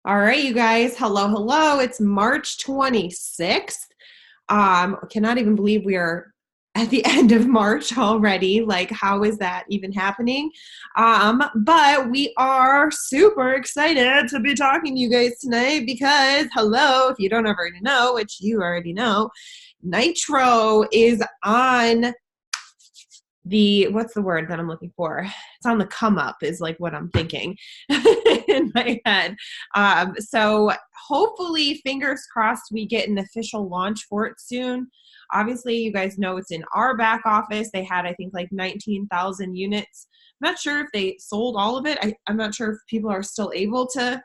All right, you guys. Hello, hello. It's March 26th. Cannot even believe we are at the end of March already. Like, how is that even happening? But we are super excited to be talking to you guys tonight because, hello, if you don't already know, which you already know, Nitro is on what's the word that I'm looking for? It's on the come up is like what I'm thinking in my head. So hopefully, fingers crossed, we get an official launch for it soon. Obviously, you guys know it's in our back office. They had, I think, like 19,000 units. I'm not sure if they sold all of it. I'm not sure if people are still able to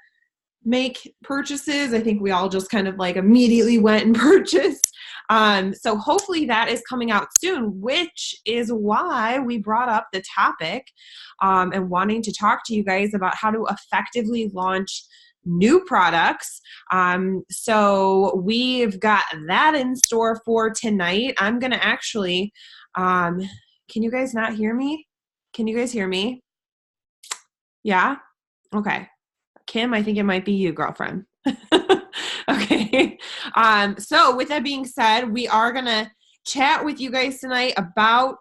make purchases. I think we all just kind of like immediately went and purchased. So hopefully that is coming out soon, which is why we brought up the topic and wanting to talk to you guys about how to effectively launch new products. So we've got that in store for tonight. I'm going to actually, can you guys not hear me? Can you guys hear me? Yeah? Okay. Kim, I think it might be you, girlfriend. Okay. So with that being said, we are going to chat with you guys tonight about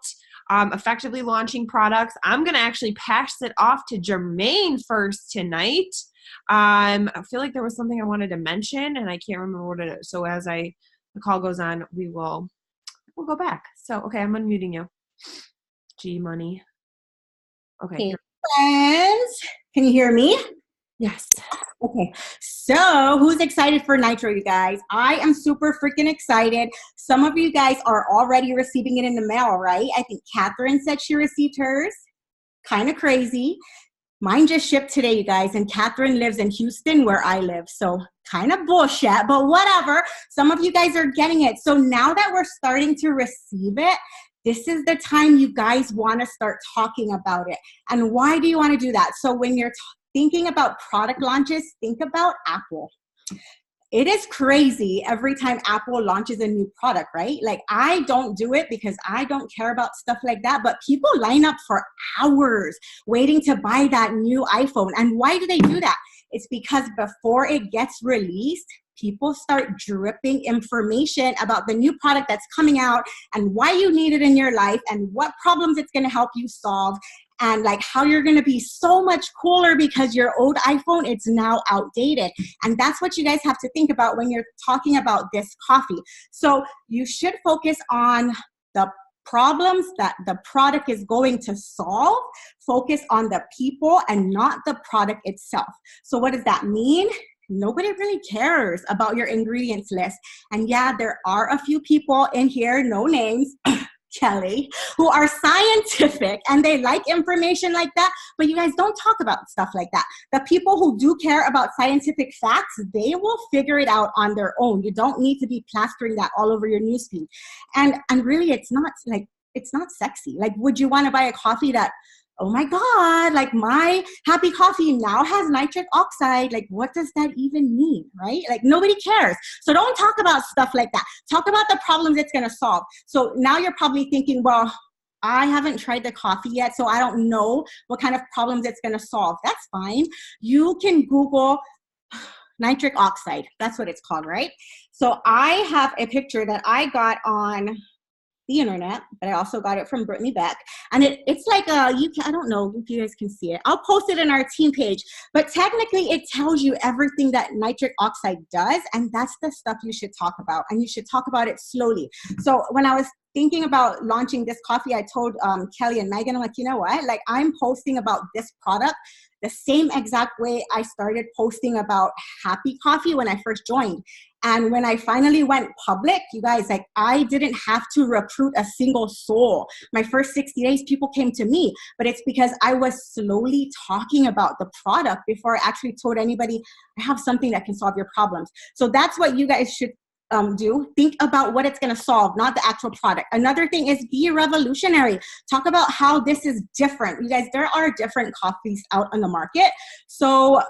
effectively launching products. I'm going to actually pass it off to Jermaine first tonight. I feel like there was something I wanted to mention and I can't remember what it is. So as the call goes on, we'll go back. So, okay, I'm unmuting you. G Money. Okay. Hey, friends. Can you hear me? Yes. Okay. So who's excited for Nitro, you guys? I am super freaking excited. Some of you guys are already receiving it in the mail, right? I think Catherine said she received hers. Kind of crazy. Mine just shipped today, you guys, and Catherine lives in Houston where I live. So kind of bullshit, but whatever. Some of you guys are getting it. So now that we're starting to receive it, this is the time you guys want to start talking about it. And why do you want to do that? So when you're thinking about product launches, think about Apple. It is crazy every time Apple launches a new product, right? Like, I don't do it because I don't care about stuff like that, but people line up for hours waiting to buy that new iPhone. And why do they do that? It's because before it gets released, people start dripping information about the new product that's coming out and why you need it in your life and what problems it's going to help you solve, and like how you're going to be so much cooler because your old iPhone, it's now outdated. And that's what you guys have to think about when you're talking about this coffee. So you should focus on the problems that the product is going to solve. Focus on the people and not the product itself. So what does that mean? Nobody really cares about your ingredients list. And yeah, there are a few people in here, no names, Kelly, who are scientific and they like information like that, but you guys don't talk about stuff like that. The people who do care about scientific facts, they will figure it out on their own. You don't need to be plastering that all over your newsfeed. And really, it's not sexy. Like, would you want to buy a coffee that, oh my God, like my Happy Coffee now has nitric oxide. Like, what does that even mean, right? Like, nobody cares. So don't talk about stuff like that. Talk about the problems it's going to solve. So now you're probably thinking, well, I haven't tried the coffee yet, so I don't know what kind of problems it's going to solve. That's fine. You can Google nitric oxide. That's what it's called, right? So I have a picture that I got on the internet, but I also got it from Brittany Beck. And it's like I don't know if you guys can see it. I'll post it in our team page, but technically it tells you everything that nitric oxide does. And that's the stuff you should talk about, and you should talk about it slowly. So when I was thinking about launching this coffee, I told Kelly and Megan, I'm like, you know what? Like, I'm posting about this product the same exact way I started posting about Happy Coffee when I first joined. And when I finally went public, you guys, like, I didn't have to recruit a single soul. My first 60 days, people came to me, but it's because I was slowly talking about the product before I actually told anybody I have something that can solve your problems. So that's what you guys should do. Think about what it's going to solve, not the actual product. Another thing is be revolutionary. Talk about how this is different. You guys, there are different coffees out on the market. So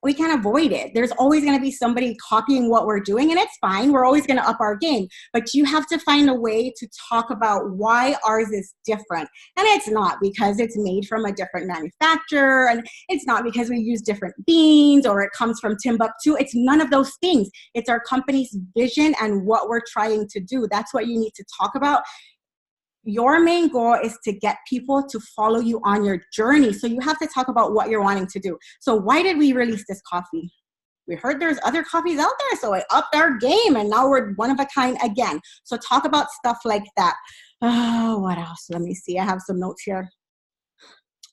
we can't avoid it. There's always going to be somebody copying what we're doing, and it's fine. We're always going to up our game. But you have to find a way to talk about why ours is different. And it's not because it's made from a different manufacturer, and it's not because we use different beans or it comes from Timbuktu. It's none of those things. It's our company's vision and what we're trying to do. That's what you need to talk about. Your main goal is to get people to follow you on your journey. So you have to talk about what you're wanting to do. So why did we release this coffee? We heard there's other coffees out there, so I upped our game, and now we're one of a kind again. So talk about stuff like that. Oh, what else? Let me see. I have some notes here.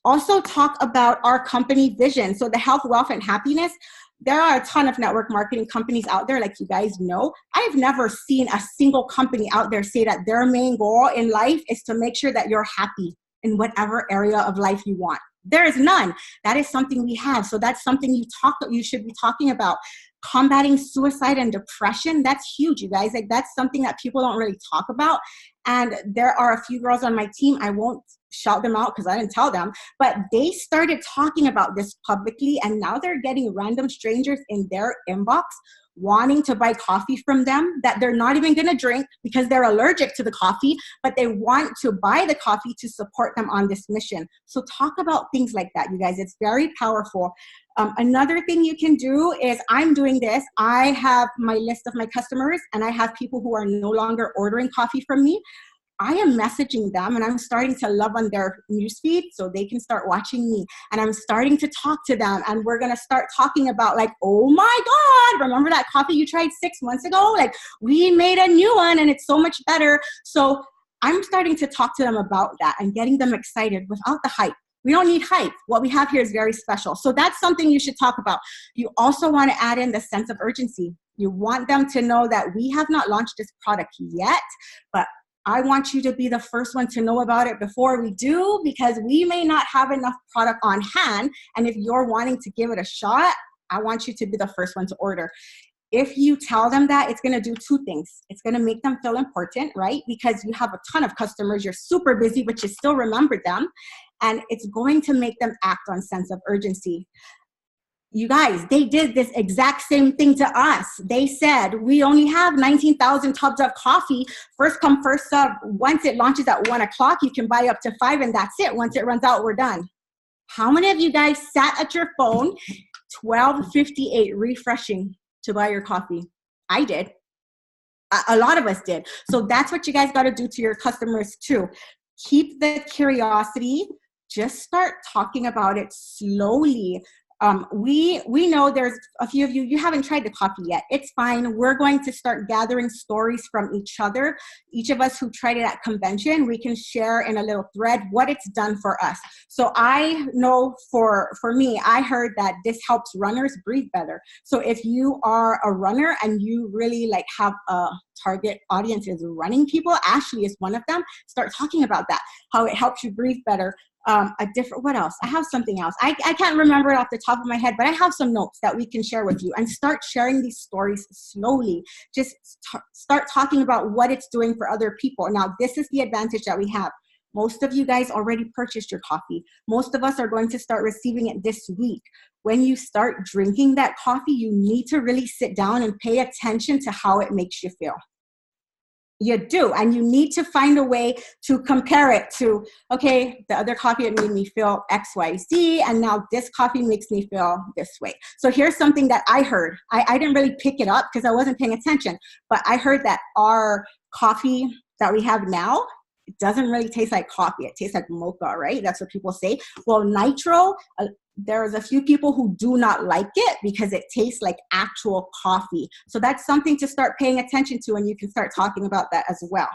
Also talk about our company vision. So the health, wealth, and happiness. There are a ton of network marketing companies out there, like you guys know. I've never seen a single company out there say that their main goal in life is to make sure that you're happy in whatever area of life you want. There is none. That is something we have. So that's something you should be talking about. Combating suicide and depression, that's huge, you guys. Like, that's something that people don't really talk about. And there are a few girls on my team, I won't shout them out because I didn't tell them, but they started talking about this publicly, and now they're getting random strangers in their inbox wanting to buy coffee from them that they're not even going to drink because they're allergic to the coffee, but they want to buy the coffee to support them on this mission. So talk about things like that, you guys. It's very powerful. Another thing you can do is, I'm doing this. I have my list of my customers, and I have people who are no longer ordering coffee from me. I am messaging them, and I'm starting to love on their newsfeed so they can start watching me. And I'm starting to talk to them, and we're going to start talking about, like, oh my God, remember that coffee you tried 6 months ago? Like, we made a new one and it's so much better. So I'm starting to talk to them about that and getting them excited without the hype. We don't need hype. What we have here is very special. So that's something you should talk about. You also want to add in the sense of urgency. You want them to know that we have not launched this product yet, but I want you to be the first one to know about it before we do, because we may not have enough product on hand. And if you're wanting to give it a shot, I want you to be the first one to order. If you tell them that, it's going to do two things. It's going to make them feel important, right? Because you have a ton of customers, you're super busy, but you still remember them. And it's going to make them act on sense of urgency. You guys, they did this exact same thing to us. They said, we only have 19,000 tubs of coffee. First come, first serve. Once it launches at 1 o'clock, you can buy up to 5, and that's it. Once it runs out, we're done. How many of you guys sat at your phone 12:58 refreshing to buy your coffee? I did. A lot of us did. So that's what you guys got to do to your customers too. Keep the curiosity. Just start talking about it slowly. We know there's a few of you haven't tried the coffee yet. It's fine. We're going to start gathering stories from each other. Each of us who tried it at convention, we can share in a little thread what it's done for us. So I know for me, I heard that this helps runners breathe better. So if you are a runner and you really like have a target audience is running people, Ashley is one of them. Start talking about that, how it helps you breathe better. What else? I have something else. I can't remember it off the top of my head, but I have some notes that we can share with you, and start sharing these stories slowly. Just start talking about what it's doing for other people. Now, this is the advantage that we have. Most of you guys already purchased your coffee. Most of us are going to start receiving it this week. When you start drinking that coffee, you need to really sit down and pay attention to how it makes you feel. You do, and you need to find a way to compare it to, okay, the other coffee, it made me feel X, Y, Z, and now this coffee makes me feel this way. So here's something that I heard. I didn't really pick it up because I wasn't paying attention, but I heard that our coffee that we have now, it doesn't really taste like coffee. It tastes like mocha, right? That's what people say. Well, Nitro, there's a few people who do not like it because it tastes like actual coffee. So that's something to start paying attention to, and you can start talking about that as well.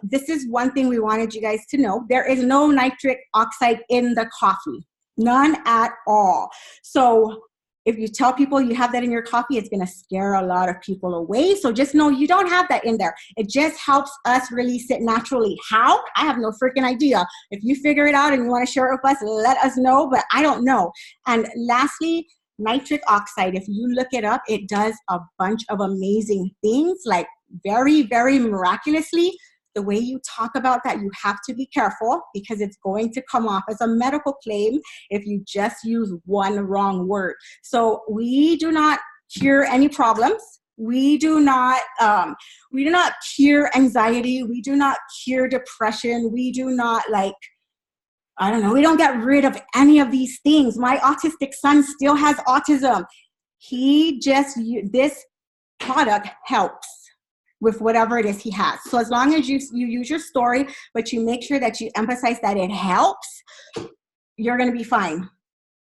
This is one thing we wanted you guys to know. There is no nitric oxide in the coffee. None at all. So if you tell people you have that in your coffee, it's going to scare a lot of people away. So just know you don't have that in there. It just helps us release it naturally. How? I have no freaking idea. If you figure it out and you want to share it with us, let us know, but I don't know. And lastly, nitric oxide, if you look it up, it does a bunch of amazing things, like very, very miraculously. the way you talk about that, you have to be careful because it's going to come off as a medical claim if you just use one wrong word. So we do not cure any problems. We do not cure anxiety. We do not cure depression. We do not we don't get rid of any of these things. My autistic son still has autism. This product helps with whatever it is he has. So as long as you use your story, but you make sure that you emphasize that it helps, you're going to be fine.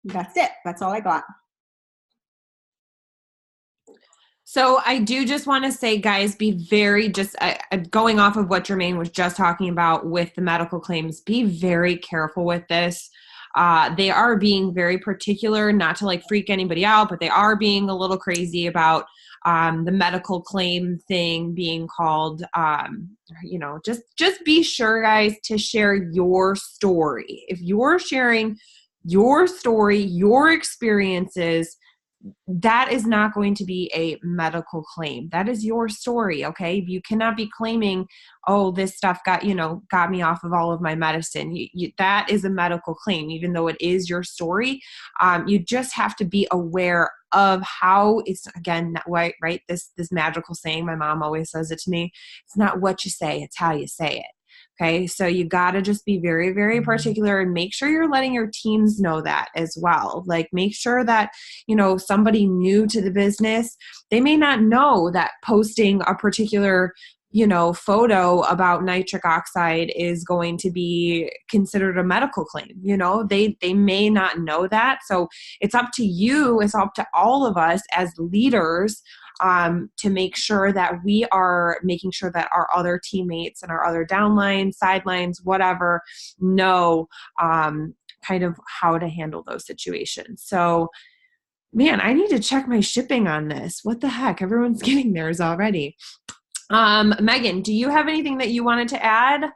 That's it. That's all I got. So I do just want to say, guys, be very going off of what Jermaine was just talking about with the medical claims, be very careful with this. They are being very particular, not to freak anybody out, but they are being a little crazy about the medical claim thing being called, just be sure, guys, to share your story. If you're sharing your story, your experiences, that is not going to be a medical claim. That is your story, okay? You cannot be claiming, oh, this stuff got me off of all of my medicine. That is a medical claim, even though it is your story. You just have to be aware of how it's, again, right? This magical saying, my mom always says it to me, it's not what you say, it's how you say it. Okay, so you got to just be very, very particular and make sure you're letting your teams know that as well. Make sure that, somebody new to the business, they may not know that posting a particular, photo about nitric oxide is going to be considered a medical claim. They may not know that. So it's up to you, it's up to all of us as leaders to make sure that we are making sure that our other teammates and our other downlines, sidelines, whatever, know kind of how to handle those situations. So, man, I need to check my shipping on this. What the heck? Everyone's getting theirs already. Megan, do you have anything that you wanted to add?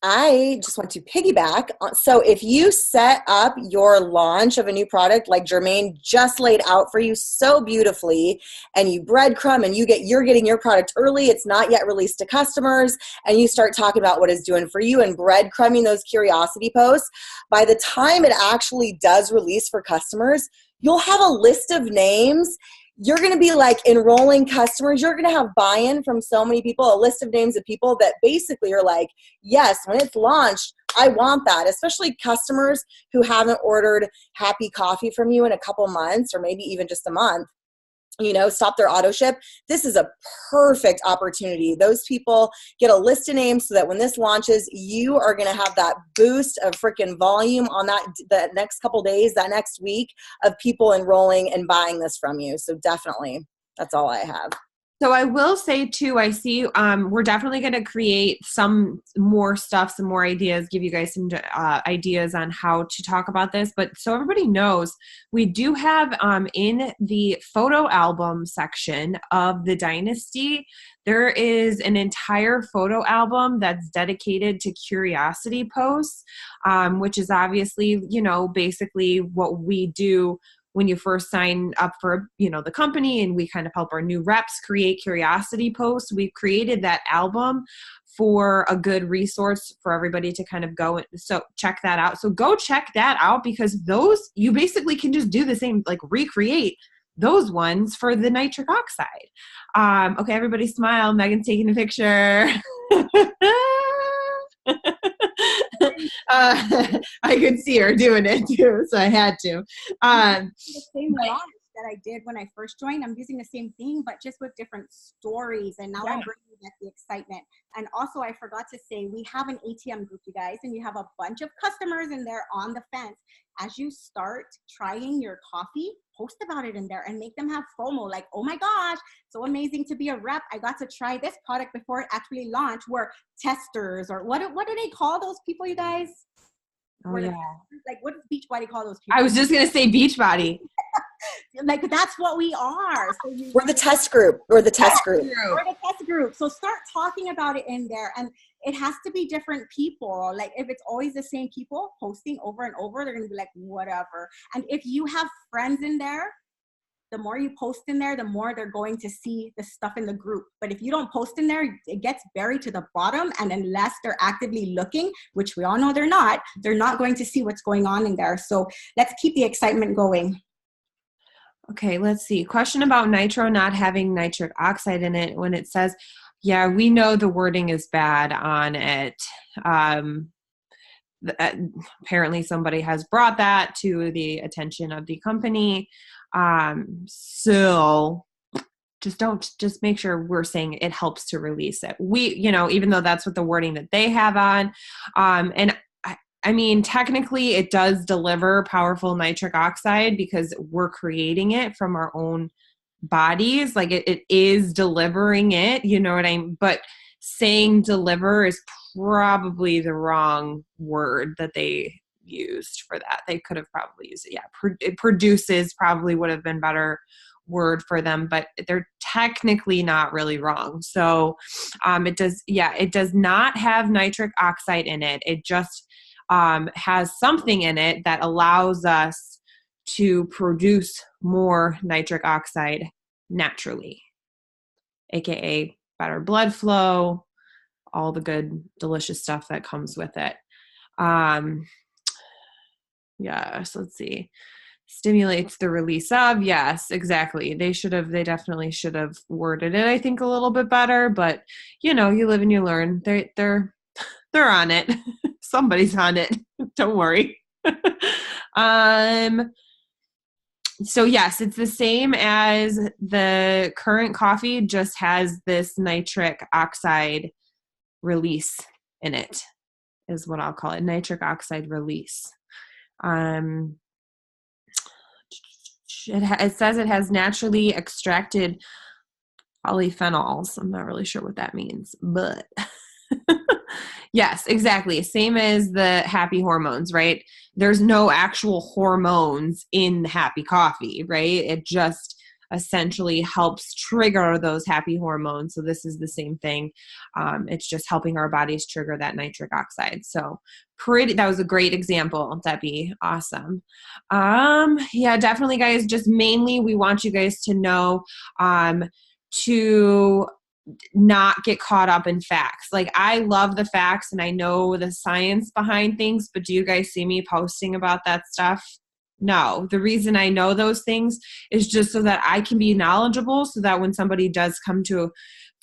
I just want to piggyback. So if you set up your launch of a new product like Jermaine just laid out for you so beautifully, and you breadcrumb and you're getting your product early, it's not yet released to customers, and you start talking about what it's doing for you and breadcrumbing those curiosity posts, by the time it actually does release for customers, you'll have a list of names. You're going to be enrolling customers. You're going to have buy-in from so many people, a list of names of people that basically are like, yes, when it's launched, I want that, especially customers who haven't ordered Happy Coffee from you in a couple months or maybe even just a month. Stop their auto ship. This is a perfect opportunity. Those people get a list of names so that when this launches, you are going to have that boost of freaking volume on that next couple days, that next week of people enrolling and buying this from you. So definitely, that's all I have. So I will say too, I see we're definitely going to create some more stuff, some more ideas, give you guys some ideas on how to talk about this. But so everybody knows, we do have in the photo album section of the Dynasty, there is an entire photo album that's dedicated to curiosity posts, which is obviously, basically what we do when you first sign up for, the company, and we kind of help our new reps create curiosity posts. We've created that album for a good resource for everybody to kind of go. So check that out. So go check that out, because those, you basically can just do the same, recreate those ones for the nitric oxide. Okay, everybody smile. Megan's taking a picture. I could see her doing it too, so I had to. The same launch that I did when I first joined, I'm using the same thing, but just with different stories. And now I'm bringing back the excitement. And also, I forgot to say, we have an ATM group, you guys, and you have a bunch of customers in there on the fence. As you start trying your coffee, post about it in there and make them have FOMO. Like, oh my gosh, so amazing to be a rep. I got to try this product before it actually launched. We're testers, or what do they call those people, you guys? Oh, yeah. What does Beachbody call those people? I was just going to say Beachbody. That's what we are. So we're the test group. We're the test group. We're the test group. So start talking about it in there. And it has to be different people. If it's always the same people posting over and over, they're going to be like, whatever. And if you have friends in there, the more you post in there, the more they're going to see the stuff in the group. But if you don't post in there, it gets buried to the bottom. And unless they're actively looking, which we all know they're not going to see what's going on in there. So let's keep the excitement going. Okay, let's see. Question about nitro not having nitric oxide in it. When it says, yeah, we know the wording is bad on it. Apparently somebody has brought that to the attention of the company. So just make sure we're saying it helps to release it. Even though that's what the wording that they have on. And I mean, technically it does deliver powerful nitric oxide because we're creating it from our own bodies. Like it is delivering it, you know what I mean? But saying deliver is probably the wrong word that they used for that. They could have probably used it. Yeah. It produces probably would have been better word for them, but they're technically not really wrong. So it does not have nitric oxide in it. It just has something in it that allows us to produce more nitric oxide naturally, aka better blood flow, all the good, delicious stuff that comes with it. Yes, let's see. Stimulates the release of. Yes, exactly. They definitely should have worded it, I think, a little bit better, but you live and you learn. They're on it. Somebody's on it. Don't worry. So yes, it's the same as the current coffee, just has this nitric oxide release in it, is what I'll call it. Nitric oxide release. It says it has naturally extracted polyphenols. I'm not really sure what that means, but yes, exactly. Same as the happy hormones, right? There's no actual hormones in happy coffee, right? It just essentially helps trigger those happy hormones. So this is the same thing. It's just helping our bodies trigger that nitric oxide. So that was a great example. That'd be awesome. Yeah, definitely guys, just mainly we want you guys to know, to not get caught up in facts. Like I love the facts and I know the science behind things, but do you guys see me posting about that stuff? No, the reason I know those things is just so that I can be knowledgeable, so that when somebody does come to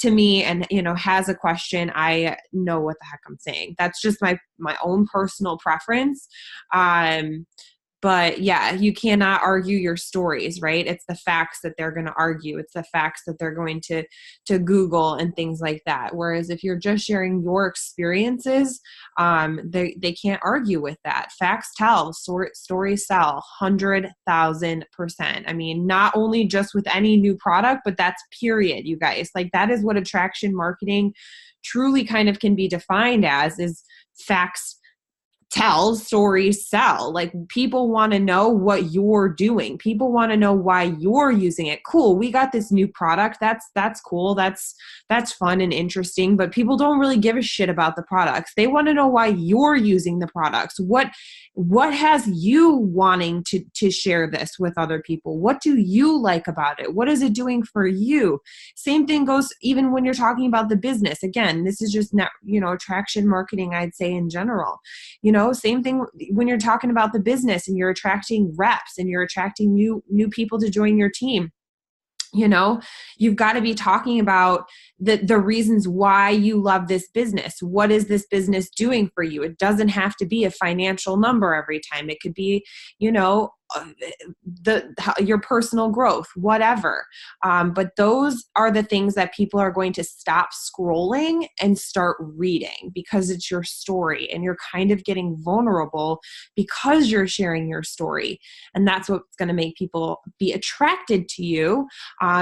me and, has a question, I know what the heck I'm saying. That's just my own personal preference. But yeah, you cannot argue your stories, right? It's the facts that they're going to argue. It's the facts that they're going to Google and things like that. Whereas if you're just sharing your experiences, they can't argue with that. Facts tell, stories sell, 100,000%. I mean, not only just with any new product, but that's period, you guys. Like that is what attraction marketing truly kind of can be defined as, is facts tell, stories sell. Like people want to know what you're doing. People want to know why you're using it. Cool. We got this new product. That's cool. That's fun and interesting, but people don't really give a shit about the products. They want to know why you're using the products. What has you wanting to share this with other people? What do you like about it? What is it doing for you? Same thing goes even when you're talking about the business. Again, this is just not, attraction marketing, I'd say in general. Same thing when you're talking about the business and you're attracting reps and you're attracting new people to join your team. You've got to be talking about the reasons why you love this business. What is this business doing for you? It doesn't have to be a financial number every time. It could be, your personal growth, whatever. But those are the things that people are going to stop scrolling and start reading, because it's your story and you're kind of getting vulnerable because you're sharing your story. And that's what's going to make people be attracted to you,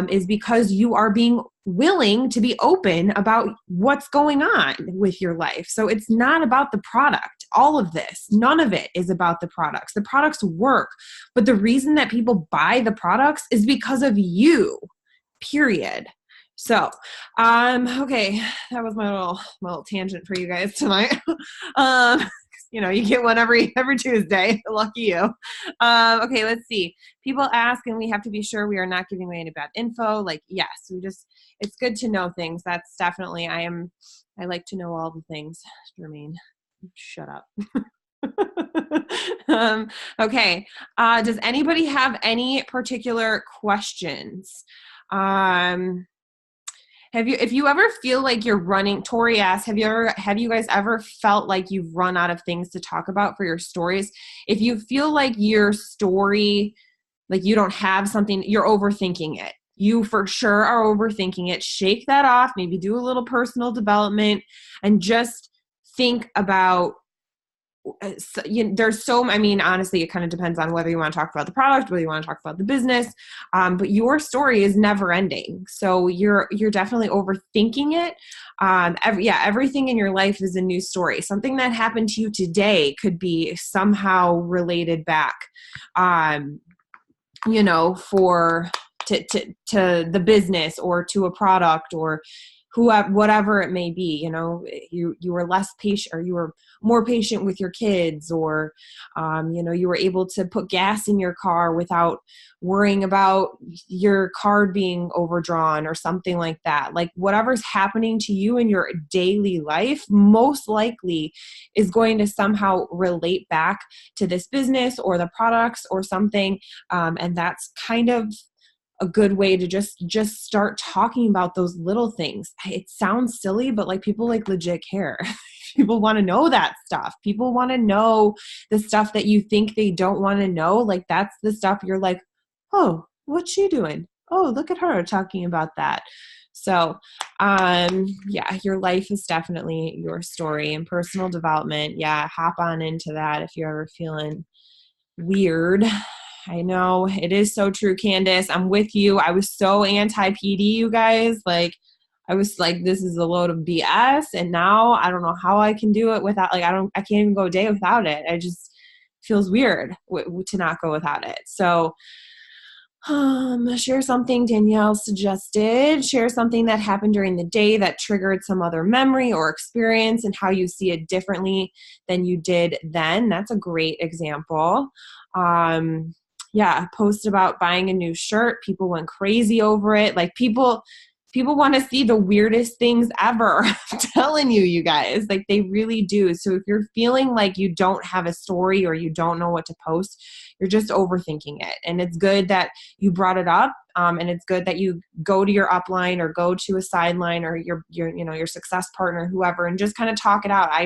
is because you are being willing to be open about what's going on with your life. So it's not about the product. All of this, none of it is about the products. The products work, but the reason that people buy the products is because of you, period. So, okay, that was my little tangent for you guys tonight. you get one every Tuesday. Lucky you. Okay, let's see. People ask, and we have to be sure we are not giving away any bad info. Like, yes, it's good to know things. That's definitely, I like to know all the things, Jermaine. Shut up. Okay. Does anybody have any particular questions? If you ever feel like you're running, Tori asked, have you guys ever felt like you've run out of things to talk about for your stories? If you feel like your story, like you don't have something, you're overthinking it. You for sure are overthinking it. Shake that off. Maybe do a little personal development and just think about honestly, it kind of depends on whether you want to talk about the product, whether you want to talk about the business, but your story is never ending. So you're definitely overthinking it. Everything in your life is a new story. Something that happened to you today could be somehow related back, to the business or to a product or whatever it may be. You were less patient, or you were more patient with your kids, or you were able to put gas in your car without worrying about your card being overdrawn or something like that. Like whatever's happening to you in your daily life most likely is going to somehow relate back to this business or the products or something, and that's kind of a good way to just start talking about those little things. It sounds silly, but like people like legit care. People want to know that stuff. People want to know the stuff that you think they don't want to know. Like that's the stuff you're like, oh, what's she doing? Oh, look at her talking about that. So, your life is definitely your story, and personal development. Yeah, hop on into that if you're ever feeling weird. I know it is so true, Candace. I'm with you. I was so anti-PD, you guys. Like, I was like, this is a load of BS. And now I don't know how I can do it without, I can't even go a day without it. It just feels weird to not go without it. So, share something Danielle suggested. Share something that happened during the day that triggered some other memory or experience and how you see it differently than you did then. That's a great example. Post about buying a new shirt. People went crazy over it. Like people want to see the weirdest things ever. I'm telling you, you guys, like they really do. So if you're feeling like you don't have a story or you don't know what to post, you're just overthinking it. And it's good that you brought it up. And it's good that you go to your upline or go to a sideline or your success partner, whoever, and just kind of talk it out. I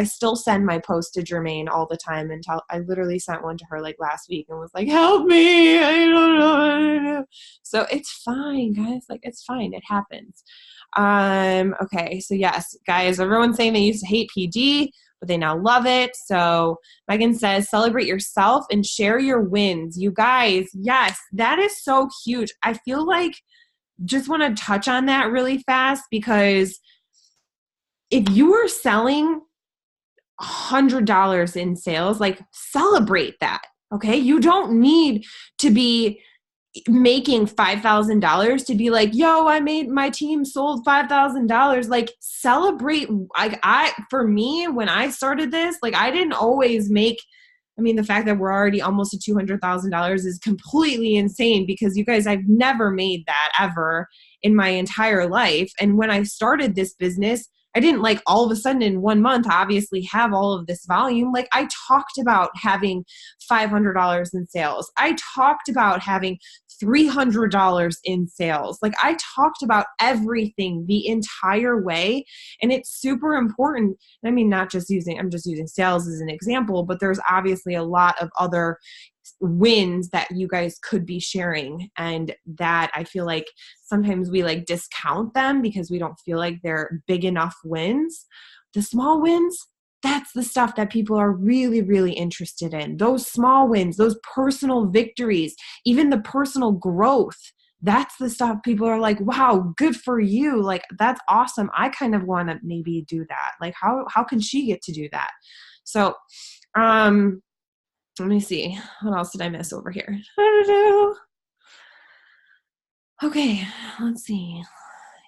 still send my post to Jermaine all the time I literally sent one to her like last week and was like, help me. I don't know what to do. So it's fine, guys. Like it's fine. It happens. Okay. So yes, guys, everyone's saying they used to hate PD, but they now love it. So Megan says, celebrate yourself and share your wins. You guys, yes, that is so huge. I feel like just want to touch on that really fast, because if you are selling $100 in sales, like celebrate that. Okay. You don't need to be making $5,000 to be like, yo, my team sold $5,000. Like celebrate. For me, when I started this, like I didn't always make, the fact that we're already almost at $200,000 is completely insane, because you guys, I've never made that ever in my entire life. And when I started this business, I didn't like all of a sudden in 1 month obviously have all of this volume. Like I talked about having $500 in sales. I talked about having $300 in sales. Like I talked about everything the entire way. And it's super important. I'm just using sales as an example, but there's obviously a lot of other wins that you guys could be sharing, and that I feel like sometimes we like discount them because we don't feel like they're big enough wins. The small wins, that's the stuff that people are really, really interested in. Those small wins, those personal victories, even the personal growth. That's the stuff people are like, wow, good for you. Like, that's awesome. I kind of want to maybe do that. Like, how can she get to do that? So, let me see. What else did I miss over here? Okay, let's see.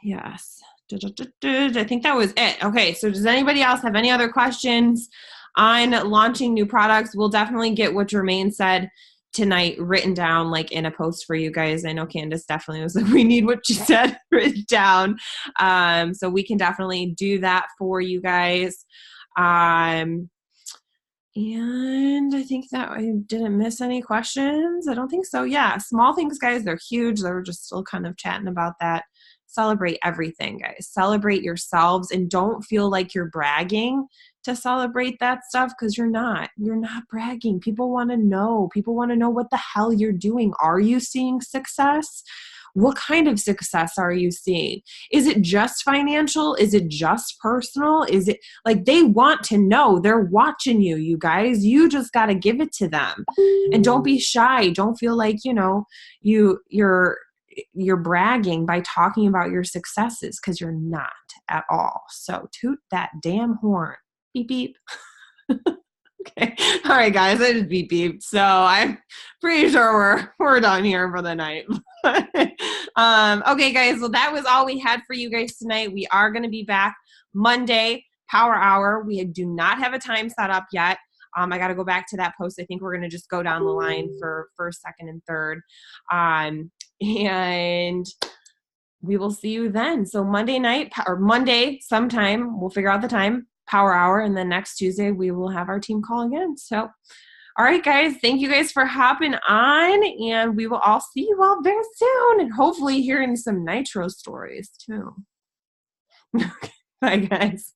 Yes. I think that was it. Okay, so does anybody else have any other questions on launching new products? We'll definitely get what Jermaine said tonight written down like in a post for you guys. I know Candace definitely was like, we need what she said written down. So we can definitely do that for you guys. And I think that I didn't miss any questions. I don't think so. Yeah, small things, guys, they're huge. They were just still kind of chatting about that. Celebrate everything, guys. Celebrate yourselves and don't feel like you're bragging to celebrate that stuff because you're not. You're not bragging. People want to know. People want to know what the hell you're doing. Are you seeing success? What kind of success are you seeing? Is it just financial? Is it just personal? Is it like they want to know? They're watching you, you guys. You just got to give it to them. And don't be shy. Don't feel like, you're bragging by talking about your successes because you're not at all. So toot that damn horn. Beep, beep. Okay. All right, guys, I just beep beeped. So I'm pretty sure we're done here for the night. Okay, guys. Well, that was all we had for you guys tonight. We are going to be back Monday, Power Hour. We do not have a time set up yet. I got to go back to that post. I think we're going to just go down the line for first, second, and third. And we will see you then. So Monday night or Monday sometime, we'll figure out the time, Power Hour. And then next Tuesday, we will have our team call again. So, all right, guys, thank you guys for hopping on. And we will all see you all very soon. And hopefully hearing some Nitro stories too. Bye, guys.